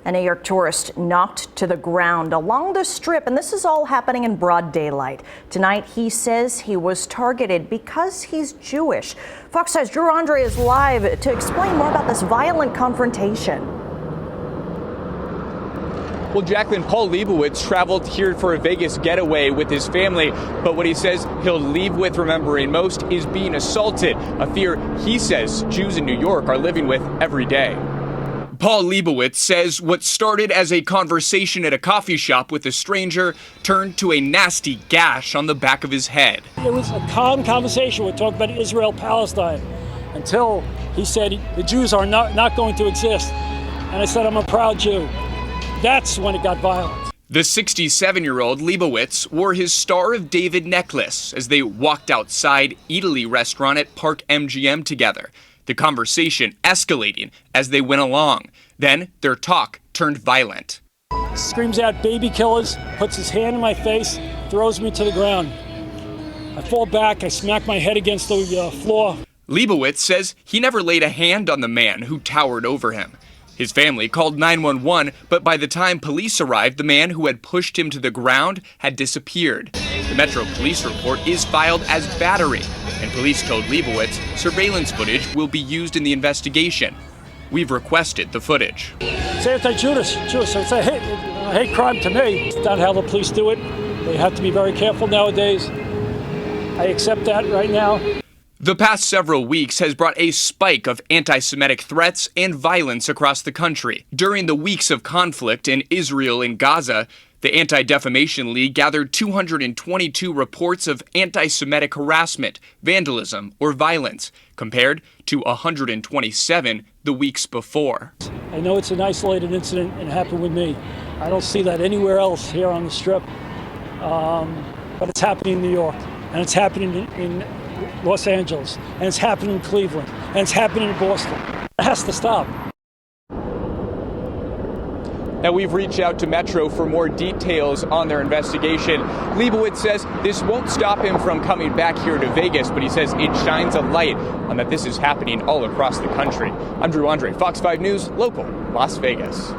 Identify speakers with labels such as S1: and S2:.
S1: A New York tourist knocked to the ground along the Strip, and this is all happening in broad daylight. Tonight, he says he was targeted because he's Jewish. Fox 5's Drew Andre is live to explain more about this violent confrontation.
S2: Well, Jacqueline, Paul Lebowitz traveled here for a Vegas getaway with his family, but what he says he'll leave with remembering most is being assaulted, a fear he says Jews in New York are living with every day. Paul Lebowitz says what started as a conversation at a coffee shop with a stranger turned to a nasty gash on the back of his head.
S3: It was a calm conversation. We talked about Israel-Palestine until he said the Jews are not going to exist. And I said, I'm a proud Jew. That's when it got violent.
S2: The 67-year-old Lebowitz wore his Star of David necklace as they walked outside Eataly restaurant at Park MGM together. The conversation escalating as they went along. Then their talk turned violent.
S3: Screams out baby killers, puts his hand in my face, throws me to the ground. I fall back, I smack my head against the floor.
S2: Lebowitz says he never laid a hand on the man who towered over him. His family called 911, but by the time police arrived, the man who had pushed him to the ground had disappeared. The Metro Police report is filed as battery, and police told Lebowitz surveillance footage will be used in the investigation. We've requested the footage.
S3: It's anti-Jewish, it's a hate crime to me. It's not how the police do it. They have to be very careful nowadays. I accept that right now.
S2: The past several weeks has brought a spike of anti-Semitic threats and violence across the country. During the weeks of conflict in Israel and Gaza, the Anti-Defamation League gathered 222 reports of anti-Semitic harassment, vandalism, or violence, compared to 127 the weeks before.
S3: I know it's an isolated incident and it happened with me. I don't see that anywhere else here on the Strip, but it's happening in New York, and it's happening in Los Angeles, and it's happening in Cleveland, and it's happening in Boston. It has to stop.
S2: Now, we've reached out to Metro for more details on their investigation. Lebowitz says this won't stop him from coming back here to Vegas, but he says it shines a light on that this is happening all across the country. I'm Drew Andre, Fox 5 News, local, Las Vegas.